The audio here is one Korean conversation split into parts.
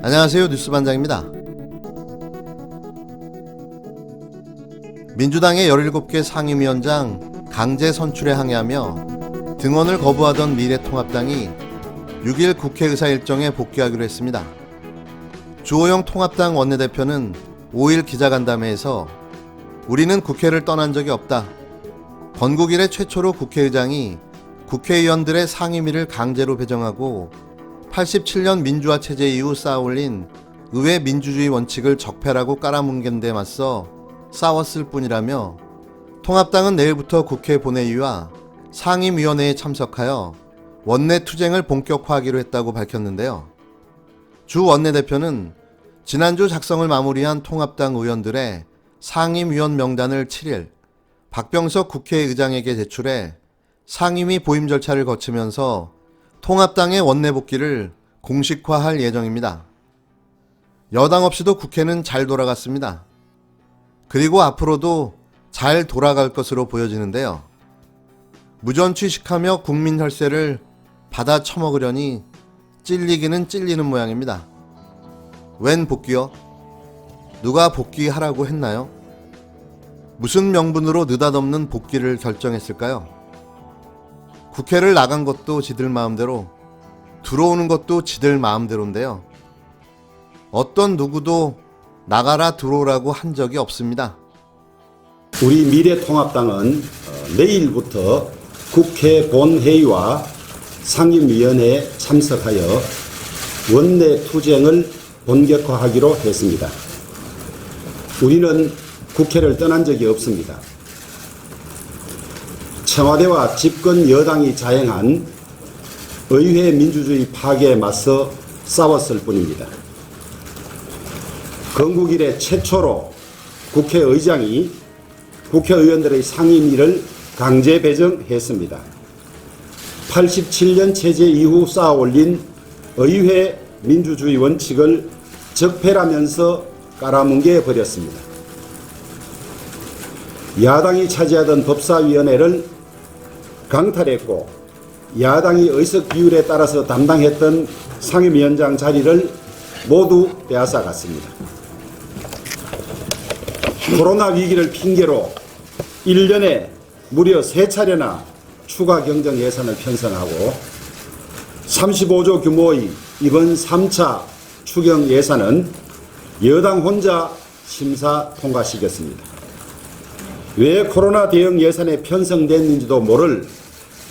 안녕하세요. 뉴스반장입니다. 민주당의 17개 상임위원장 강제 선출에 항의하며 등원을 거부하던 미래통합당이 6일 국회의사 일정에 복귀하기로 했습니다. 주호영 통합당 원내대표는 5일 기자간담회에서 우리는 국회를 떠난 적이 없다. 건국 이래 최초로 국회의장이 국회의원들의 상임위를 강제로 배정하고 87년 민주화 체제 이후 쌓아올린 의회 민주주의 원칙을 적폐라고 깔아뭉갠 데 맞서 싸웠을 뿐이라며 통합당은 내일부터 국회 본회의와 상임위원회에 참석하여 원내 투쟁을 본격화하기로 했다고 밝혔는데요. 주 원내대표는 지난주 작성을 마무리한 통합당 의원들의 상임위원 명단을 7일 박병석 국회의장에게 제출해 상임위 보임 절차를 거치면서 통합당의 원내 복귀를 공식화할 예정입니다. 여당 없이도 국회는 잘 돌아갔습니다. 그리고 앞으로도 잘 돌아갈 것으로 보여지는데요. 무전 취식하며 국민 혈세를 받아 처먹으려니 찔리기는 찔리는 모양입니다. 웬 복귀요? 누가 복귀하라고 했나요? 무슨 명분으로 느닷없는 복귀를 결정했을까요? 국회를 나간 것도 지들 마음대로, 들어오는 것도 지들 마음대로인데요. 어떤 누구도 나가라 들어오라고 한 적이 없습니다. 우리 미래통합당은 내일부터 국회 본회의와 상임위원회에 참석하여 원내 투쟁을 본격화하기로 했습니다. 우리는 국회를 떠난 적이 없습니다. 청와대와 집권 여당이 자행한 의회 민주주의 파괴에 맞서 싸웠을 뿐입니다. 건국 이래 최초로 국회의장이 국회의원들의 상임위를 강제 배정했습니다. 87년 체제 이후 쌓아올린 의회 민주주의 원칙을 적폐라면서 깔아뭉개 버렸습니다. 야당이 차지하던 법사위원회를 강탈했고 야당이 의석 비율에 따라서 담당했던 상임위원장 자리를 모두 빼앗아갔습니다. 코로나 위기를 핑계로 1년에 무려 3차례나 추가 경정 예산을 편성하고 35조 규모의 이번 3차 추경 예산은 여당 혼자 심사 통과시켰습니다. 왜 코로나 대응 예산에 편성됐는지도 모를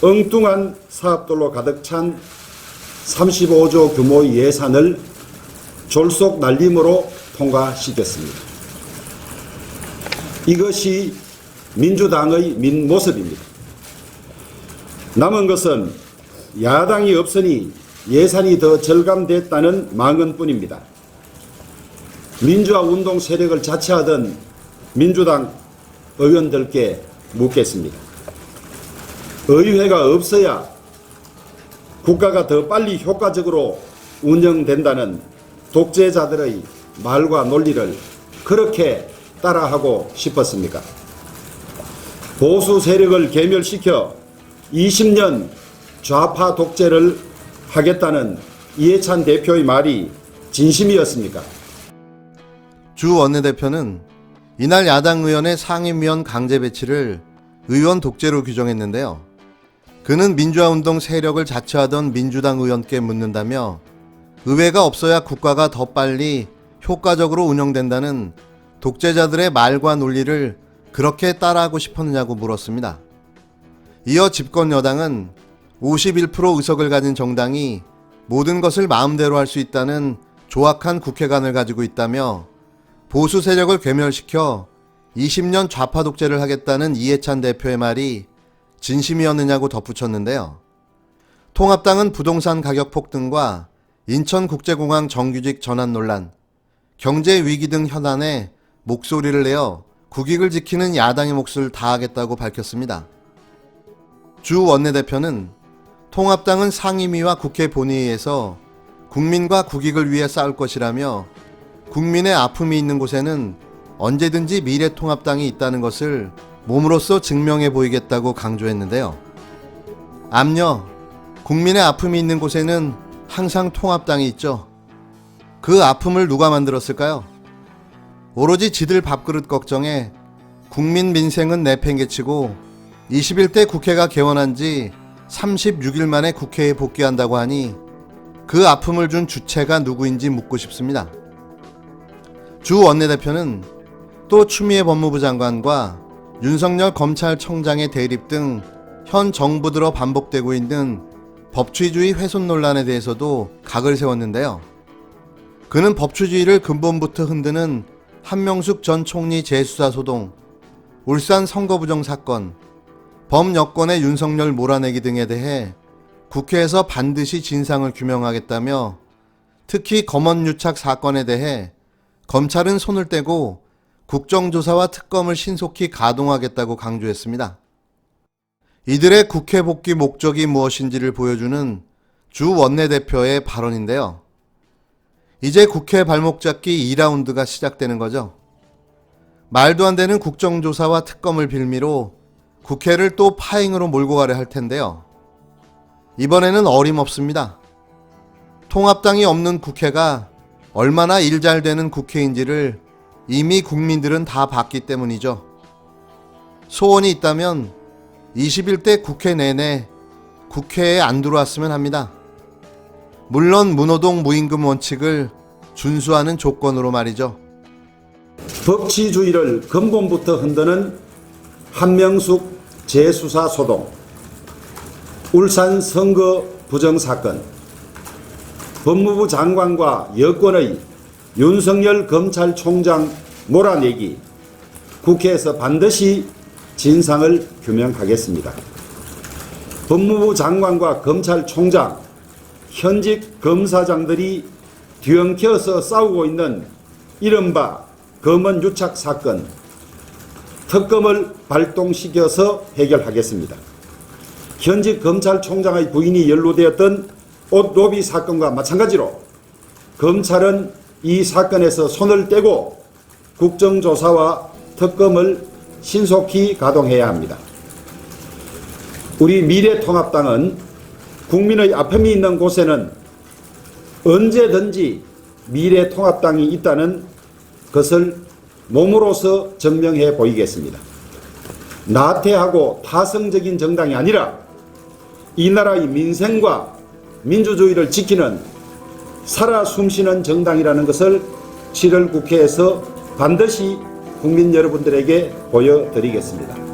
엉뚱한 사업들로 가득 찬 35조 규모의 예산을 졸속 날림으로 통과시켰습니다. 이것이 민주당의 민모습입니다. 남은 것은 야당이 없으니 예산이 더 절감됐다는 망언뿐입니다. 민주화 운동 세력을 자처하던 민주당 의원들께 묻겠습니다. 의회가 없어야 국가가 더 빨리 효과적으로 운영된다는 독재자들의 말과 논리를 그렇게 따라하고 싶었습니까? 보수 세력을 괴멸시켜 20년 좌파 독재를 하겠다는 이해찬 대표의 말이 진심이었습니까? 주 원내대표는 이날 야당 의원의 상임위원 강제 배치를 의원 독재로 규정했는데요. 그는 민주화운동 세력을 자처하던 민주당 의원께 묻는다며 의회가 없어야 국가가 더 빨리 효과적으로 운영된다는 독재자들의 말과 논리를 그렇게 따라하고 싶었느냐고 물었습니다. 이어 집권 여당은 51% 의석을 가진 정당이 모든 것을 마음대로 할 수 있다는 조악한 국회관을 가지고 있다며 보수 세력을 괴멸시켜 20년 좌파 독재를 하겠다는 이해찬 대표의 말이 진심이었느냐고 덧붙였는데요. 통합당은 부동산 가격 폭등과 인천국제공항 정규직 전환 논란, 경제 위기 등 현안에 목소리를 내어 국익을 지키는 야당의 몫을 다하겠다고 밝혔습니다. 주 원내대표는 통합당은 상임위와 국회 본회의에서 국민과 국익을 위해 싸울 것이라며 국민의 아픔이 있는 곳에는 언제든지 미래통합당이 있다는 것을 몸으로써 증명해 보이겠다고 강조했는데요. 암요, 국민의 아픔이 있는 곳에는 항상 통합당이 있죠. 그 아픔을 누가 만들었을까요? 오로지 지들 밥그릇 걱정에 국민 민생은 내팽개치고 21대 국회가 개원한 지 36일 만에 국회에 복귀한다고 하니 그 아픔을 준 주체가 누구인지 묻고 싶습니다. 주 원내대표는 또 추미애 법무부 장관과 윤석열 검찰청장의 대립 등 현 정부 들어 반복되고 있는 법치주의 훼손 논란에 대해서도 각을 세웠는데요. 그는 법치주의를 근본부터 흔드는 한명숙 전 총리 재수사 소동, 울산 선거 부정 사건, 범여권의 윤석열 몰아내기 등에 대해 국회에서 반드시 진상을 규명하겠다며 특히 검언유착 사건에 대해 검찰은 손을 떼고 국정조사와 특검을 신속히 가동하겠다고 강조했습니다. 이들의 국회 복귀 목적이 무엇인지를 보여주는 주 원내대표의 발언인데요. 이제 국회 발목 잡기 2라운드가 시작되는 거죠. 말도 안 되는 국정조사와 특검을 빌미로 국회를 또 파행으로 몰고 가려 할 텐데요. 이번에는 어림없습니다. 통합당이 없는 국회가 얼마나 일 잘 되는 국회인지를 이미 국민들은 다 봤기 때문이죠. 소원이 있다면 21대 국회 내내 국회에 안 들어왔으면 합니다. 물론 무노동 무임금 원칙을 준수하는 조건으로 말이죠. 법치주의를 근본부터 흔드는 한명숙 재수사 소동, 울산 선거 부정 사건, 법무부 장관과 여권의 윤석열 검찰총장 몰아내기, 국회에서 반드시 진상을 규명하겠습니다. 법무부 장관과 검찰총장, 현직 검사장들이 뒤엉켜서 싸우고 있는 이른바 검언유착 사건, 특검을 발동시켜서 해결하겠습니다. 현직 검찰총장의 부인이 연루되었던 옷 로비 사건과 마찬가지로 검찰은 이 사건에서 손을 떼고 국정조사와 특검을 신속히 가동해야 합니다. 우리 미래통합당은 국민의 아픔이 있는 곳에는 언제든지 미래통합당이 있다는 것을 몸으로서 증명해 보이겠습니다. 나태하고 타성적인 정당이 아니라 이 나라의 민생과 민주주의를 지키는 살아 숨쉬는 정당이라는 것을 7월 국회에서 반드시 국민 여러분들에게 보여드리겠습니다.